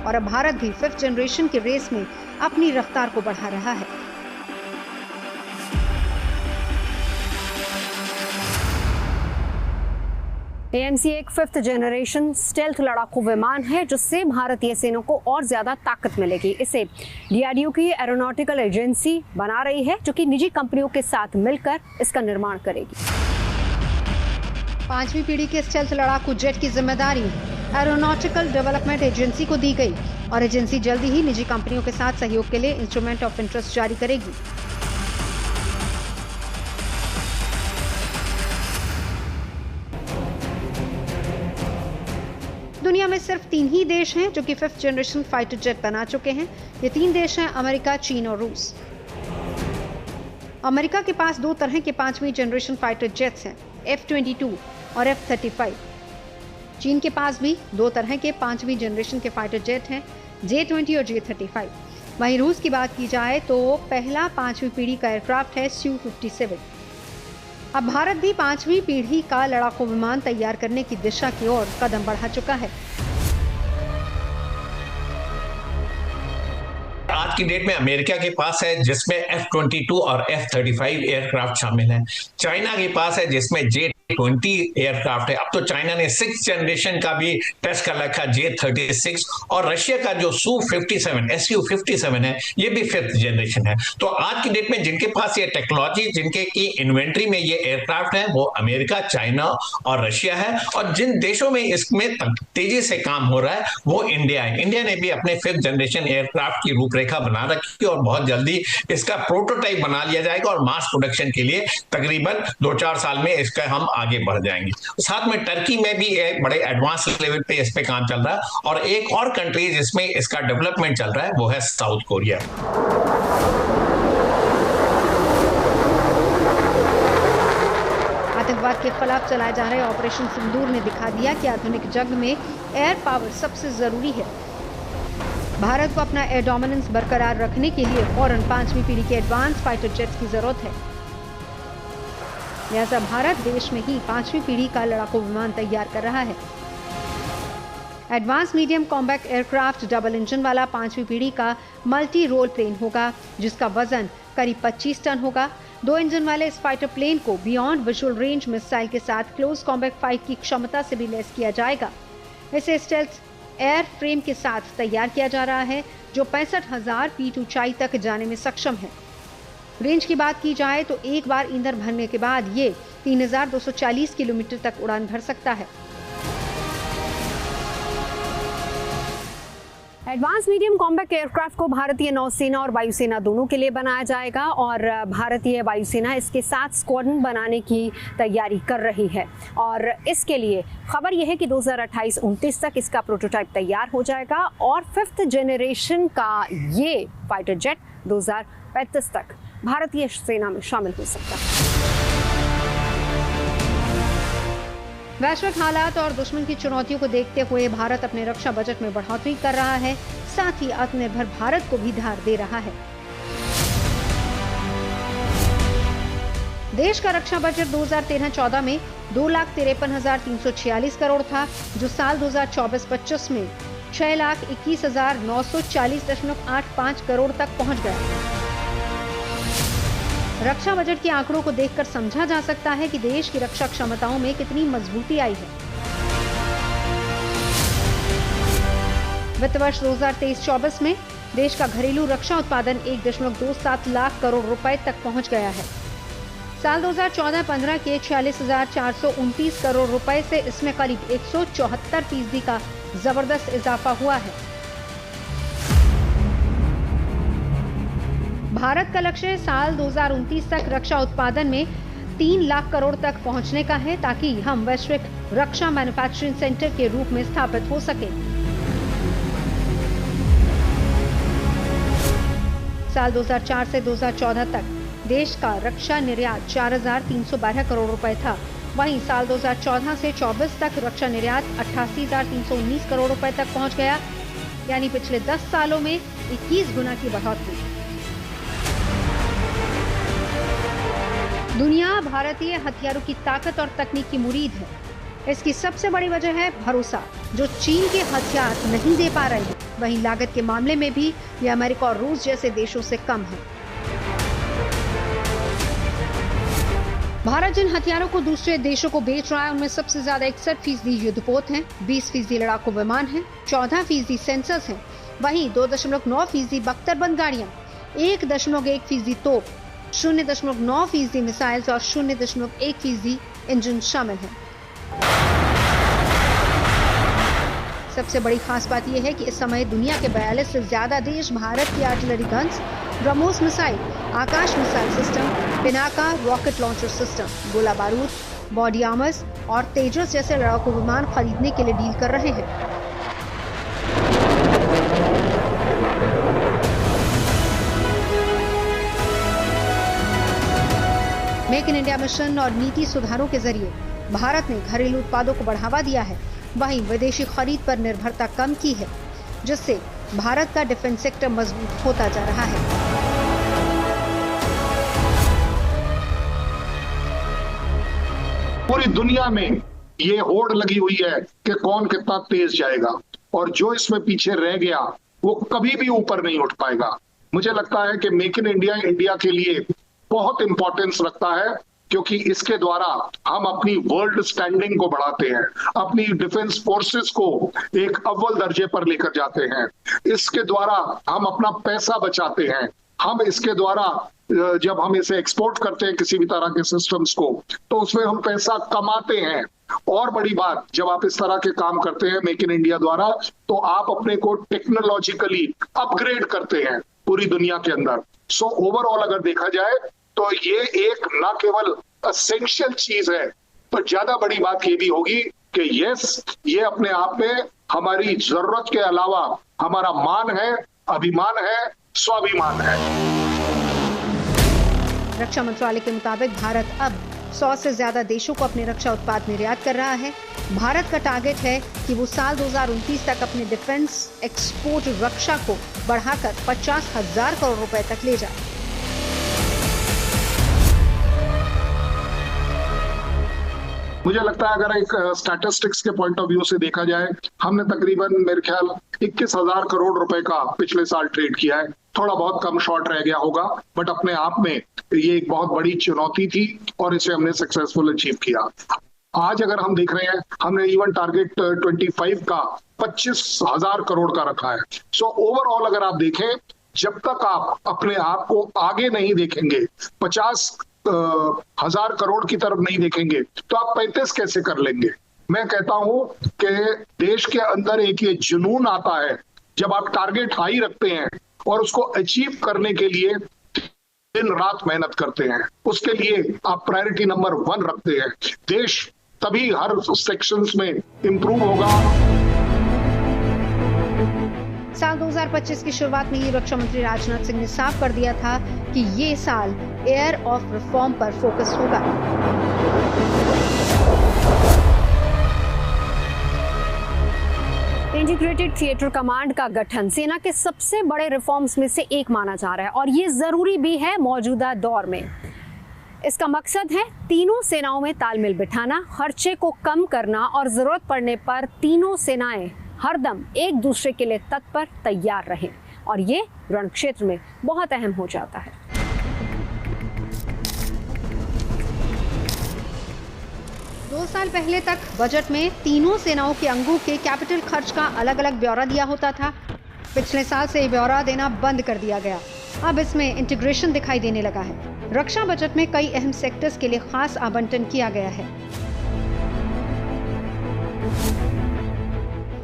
और अब भारत भी 5th जनरेशन की रेस में अपनी रफ्तार को बढ़ा रहा है। AMCA एक 5th जनरेशन स्टेल्थ लड़ाकू विमान है जिससे भारतीय सेना को और ज्यादा ताकत मिलेगी। इसे DRDO की एरोनॉटिकल एजेंसी बना रही है, जो कि निजी कंपनियों के साथ मिलकर इसका निर्माण करेगी। 5वीं पीढ़ी के स्टेल्थ लड़ाकू जेट की जिम्मेदारी एरोनॉटिकल डेवलपमेंट एजेंसी को दी गई और एजेंसी जल्दी ही निजी कंपनियों के साथ सहयोग के लिए इंस्ट्रूमेंट ऑफ इंटरेस्ट जारी करेगी। दुनिया में सिर्फ 3 ही देश हैं जो कि 5th जनरेशन फाइटर जेट बना चुके हैं। ये 3 देश हैं अमेरिका, चीन और रूस। अमेरिका के पास 2 तरह के 5वीं जनरेशन फाइटर जेट्स हैं, F-22 और F-35। चीन के पास भी 2 तरह के 5वीं जनरेशन के फाइटर जेट हैं, J-20 और J-35। वहीं रूस की बात की जाए तो पहला 5वीं पीढ़ी का एयरक्राफ्ट है Su-57। अब भारत भी 5वीं पीढ़ी का लड़ाकू विमान तैयार करने की दिशा की ओर कदम बढ़ा चुका है। आज की डेट में अमेरिका के पास है जिसमें F-22 और F-35 एयरक्राफ्ट शामिल हैं। चाइना के पास है जिसमें J J-20 एयरक्राफ्ट है। अब तो चाइना ने 6th जनरेशन का भी टेस्ट कर रखा, J-36, और रशिया का जो Su-57 है, ये भी 5th जनरेशन है। तो आज की डेट में जिनके पास ये टेक्नोलॉजी, जिनके की इन्वेंट्री में ये एयरक्राफ्ट है, वो अमेरिका, चाइना और रशिया है। और जिन देशों में इसमें तेजी से काम हो रहा है वो इंडिया है। इंडिया ने भी अपने 5th जनरेशन एयरक्राफ्ट की रूपरेखा बना रखी और बहुत जल्दी इसका प्रोटोटाइप बना लिया जाएगा और मास प्रोडक्शन के लिए तकरीबन 2-4 साल में इसका हम आगे बढ़ जाएंगे। साथ में टर्की में भी एक बड़े एडवांस लेवल पे इस पे काम चल रहा है, और एक और कंट्री जिसमें इसका डेवलपमेंट चल रहा है वो है साउथ कोरिया। आतंकवाद के खिलाफ चलाए जा रहे ऑपरेशन सिंदूर ने दिखा दिया कि आधुनिक जंग में एयर पावर सबसे जरूरी है। भारत को अपना एयर डोमिनेंस बरकरार रखने के लिए फौरन 5वीं पीढ़ी के एडवांस फाइटर जेट्स की जरूरत है। लिहाजा भारत देश में ही 5वीं पीढ़ी का लड़ाकू विमान तैयार कर रहा है। Advance medium combat aircraft double engine वाला 5वीं पीढ़ी का मल्टी रोल प्लेन होगा, जिसका वजन करीब 25 टन होगा। 2 इंजन वाले इस फाइटर प्लेन को बियॉन्ड विजुअल रेंज मिसाइल के साथ क्लोज कॉम्बैट फाइट की क्षमता से भी लैस किया जाएगा। इसे स्टेल्थ एयर फ्रेम के साथ तैयार किया जा रहा है, जो 65,000 फीट ऊंचाई तक जाने में सक्षम है। रेंज की बात की जाए तो एक बार ईंधन भरने के बाद ये 3,240 किलोमीटर तक उड़ान भर सकता है। एडवांस मीडियम कॉम्बैक्ट एयरक्राफ्ट को भारतीय नौसेना और वायुसेना दोनों के लिए बनाया जाएगा और भारतीय वायुसेना इसके 7 स्क्वाड्रन बनाने की तैयारी कर रही है। और इसके लिए खबर यह है कि 2028-29 तक इसका प्रोटोटाइप तैयार हो जाएगा और 5th जनरेशन का ये फाइटर जेट 2035 तक भारतीय सेना में शामिल हो सकता है। वैश्विक हालात और दुश्मन की चुनौतियों को देखते हुए भारत अपने रक्षा बजट में बढ़ोतरी कर रहा है, साथ ही आत्मनिर्भर भारत को भी धार दे रहा है। देश का रक्षा बजट 2013-14 में 2,53,346 करोड़ था, जो साल 2024-25 में 6,21,940.85 करोड़ तक पहुंच गया। रक्षा बजट के आंकड़ों को देखकर समझा जा सकता है कि देश की रक्षा क्षमताओं में कितनी मजबूती आई है। वित्त वर्ष 2023-24 में देश का घरेलू रक्षा उत्पादन 1.27 लाख करोड़ रुपए तक पहुंच गया है। साल 2014-15 के 46,429 करोड़ रुपए से इसमें करीब 174% का जबरदस्त इजाफा हुआ है। भारत का लक्ष्य साल 2029 तक रक्षा उत्पादन में 3 लाख करोड़ तक पहुंचने का है, ताकि हम वैश्विक रक्षा मैन्युफैक्चरिंग सेंटर के रूप में स्थापित हो सके। साल 2004 से 2014 तक देश का रक्षा निर्यात 4,312 करोड़ रुपए था। वहीं साल 2014 से 24 तक रक्षा निर्यात 88,319 करोड़ रुपए तक पहुंच गया, यानी पिछले 10 सालों में 21 गुना की बढ़ोतरी। दुनिया भारतीय हथियारों की ताकत और तकनीक की मुरीद है। इसकी सबसे बड़ी वजह है भरोसा, जो चीन के हथियार नहीं दे पा रहे हैं। वहीं लागत के मामले में भी ये अमेरिका और रूस जैसे देशों से कम है। भारत जिन हथियारों को दूसरे देशों को बेच रहा है, उनमें सबसे ज्यादा 61% युद्धपोत हैं, 20% लड़ाकू विमान हैं, 14% सेंसर्स हैं। वहीं 2.9% बख्तरबंद गाड़ियां, 1.1% तोप, 0.9% मिसाइल्स और 0.1% इंजन शामिल हैं। सबसे बड़ी खास बात यह है कि इस समय दुनिया के 42 से ज्यादा देश भारत की artillery guns, BrahMos missile, Akash missile system, Pinaka rocket launcher system, गोला बारूद, बॉडी आर्मर्स और तेजस जैसे लड़ाकू विमान खरीदने के लिए डील कर रहे हैं। मेक इन इंडिया मिशन और नीति सुधारों के जरिए भारत ने घरेलू उत्पादों को बढ़ावा दिया है, वहीं विदेशी खरीद पर निर्भरता कम की है, जिससे भारत का डिफेंस सेक्टर मजबूत होता जा रहा है। पूरी दुनिया में ये होड़ लगी हुई है कि कौन कितना तेज जाएगा, और जो इसमें पीछे रह गया वो कभी भी ऊपर नहीं उठ पाएगा। मुझे लगता है कि मेक इन इंडिया के लिए बहुत इंपॉर्टेंस रखता है क्योंकि इसके द्वारा हम अपनी वर्ल्ड स्टैंडिंग को बढ़ाते हैं, अपनी डिफेंस फोर्सेस को एक अव्वल दर्जे पर लेकर जाते हैं। इसके द्वारा हम अपना पैसा बचाते हैं। हम इसके द्वारा जब हम इसे एक्सपोर्ट करते हैं किसी भी तरह के सिस्टम्स को, तो उसमें हम पैसा कमाते हैं। और बड़ी बात, जब आप इस तरह के काम करते हैं मेक इन इंडिया द्वारा, तो आप अपने को टेक्नोलॉजिकली अपग्रेड करते हैं पूरी दुनिया के अंदर। सो ओवरऑल अगर देखा जाए तो ये एक न केवल असेंशियल चीज है, पर ज्यादा बड़ी बात ये भी होगी कि यस, ये अपने आप में हमारी जरूरत के अलावा हमारा मान है, अभिमान है, स्वाभिमान है। रक्षा मंत्रालय के मुताबिक भारत अब 100 से ज्यादा देशों को अपने रक्षा उत्पाद निर्यात कर रहा है। भारत का टारगेट है कि वो साल 2029 तक अपने डिफेंस एक्सपोर्ट रक्षा को बढ़ाकर 50,000 करोड़ रुपए तक ले जाए। मुझे लगता है अगर एक स्टैटिस्टिक्स के पॉइंट ऑफ व्यू से देखा जाए, हमने तकरीबन मेरे ख्याल 21,000 करोड़ रुपए का पिछले साल ट्रेड किया है। थोड़ा बहुत कम शॉर्ट रह गया होगा, बट अपने आप में ये एक बहुत बड़ी चुनौती थी और इसे हमने सक्सेसफुल अचीव किया। आज अगर हम देख रहे हैं, हमने इवन टारगेट 25 का 25,000 करोड़ का रखा है। सो ओवरऑल अगर आप देखें, जब तक आप अपने आप को आगे नहीं देखेंगे, 50,000 करोड़ की तरफ नहीं देखेंगे, तो आप 35 कैसे कर लेंगे। मैं कहता हूं कि देश के अंदर एक ये जुनून आता है जब आप टारगेट हाई रखते हैं और उसको अचीव करने के लिए दिन रात मेहनत करते हैं, उसके लिए आप प्रायोरिटी नंबर 1 रखते हैं। देश तभी हर सेक्शंस में इंप्रूव होगा। साल 2025 की शुरुआत में ही रक्षा मंत्री राजनाथ सिंह ने साफ कर दिया था कि ये साल एयर ऑफ रिफॉर्म पर फोकस होगा। इंटीग्रेटेड थिएटर कमांड का गठन सेना के सबसे बड़े रिफॉर्म्स में से एक माना जा रहा है और ये जरूरी भी है मौजूदा दौर में। इसका मकसद है तीनों सेनाओं में तालमेल बिठाना, खर्चे को कम करना और जरूरत पड़ने पर तीनों सेनाएं हरदम एक दूसरे के लिए तत्पर तैयार रहें और ये रण क्षेत्र में बहुत अहम हो जाता है। दो साल पहले तक बजट में तीनों सेनाओं के अंगों के कैपिटल खर्च का अलग अलग ब्यौरा दिया होता था। पिछले साल से ये ब्यौरा देना बंद कर दिया गया। अब इसमें इंटीग्रेशन दिखाई देने लगा है। रक्षा बजट में कई अहम सेक्टर्स के लिए खास आवंटन किया गया है।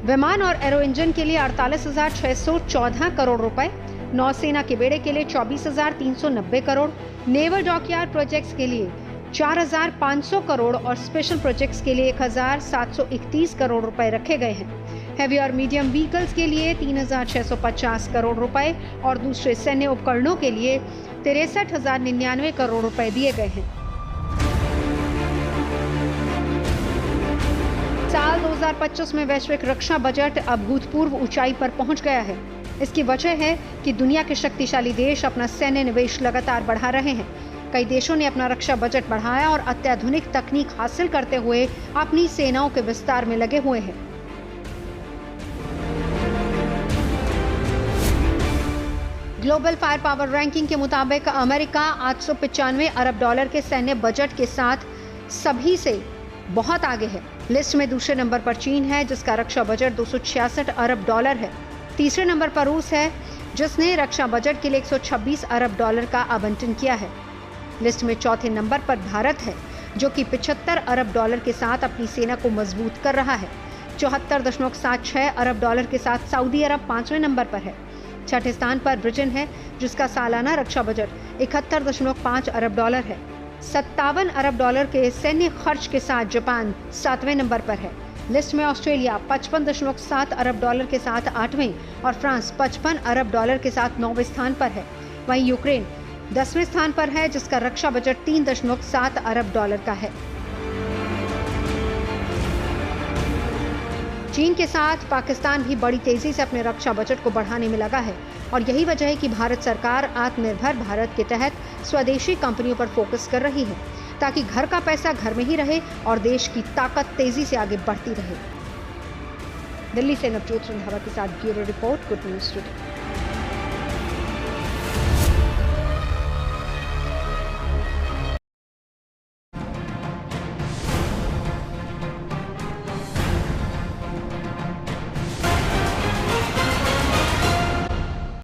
विमान और एरो इंजन के लिए 48,614 करोड़ रुपए, नौसेना के बेड़े के लिए 24,390 करोड़, नेवल डॉकयार्ड प्रोजेक्ट्स के लिए 4,500 करोड़ और स्पेशल प्रोजेक्ट्स के लिए 1,731 करोड़ रुपए रखे गए हैं। हैवी और मीडियम व्हीकल्स के लिए 3,650 करोड़ रुपए और दूसरे सैन्य उपकरणों के लिए 63,099 करोड़ रुपए दिए गए हैं। साल 2025 में वैश्विक रक्षा बजट अब भूतपूर्व ऊंचाई पर पहुंच गया है। इसकी वजह है कि दुनिया के शक्तिशाली देश अपना सैन्य निवेश लगातार बढ़ा रहे हैं। कई देशों ने अपना रक्षा बजट बढ़ाया और अत्याधुनिक तकनीक हासिल करते हुए अपनी सेनाओं के विस्तार में लगे हुए हैं। ग्लोबल फायर पावर रैंकिंग के मुताबिक अमेरिका $895 अरब के सैन्य बजट के साथ सभी से बहुत आगे है। लिस्ट में दूसरे नंबर पर चीन है जिसका रक्षा बजट $266 अरब है। तीसरे नंबर पर रूस है जिसने रक्षा बजट के लिए $126 अरब का आवंटन किया है। लिस्ट में चौथे नंबर पर भारत है जो कि $75 अरब के साथ अपनी सेना को मजबूत कर रहा है। 74.76 अरब के साथ सऊदी अरब 5वें नंबर पर है। छठे स्थान पर ब्रिटेन है जिसका सालाना रक्षा बजट 71.5 अरब है। $57 अरब के सैन्य खर्च के साथ जापान 7वें नंबर पर है। लिस्ट में ऑस्ट्रेलिया 55.7 अरब के साथ 8वें और फ्रांस 55 अरब के साथ 9वें स्थान पर है। वहीं यूक्रेन 10वें स्थान पर है जिसका रक्षा बजट 3.7 अरब का है। चीन के साथ पाकिस्तान भी बड़ी तेजी से अपने रक्षा बजट को बढ़ाने में लगा है और यही वजह है कि भारत सरकार आत्मनिर्भर भारत के तहत स्वदेशी कंपनियों पर फोकस कर रही है ताकि घर का पैसा घर में ही रहे और देश की ताकत तेजी से आगे बढ़ती रहे। दिल्ली से नवजोत रंधावा के साथ bureau report, good news today.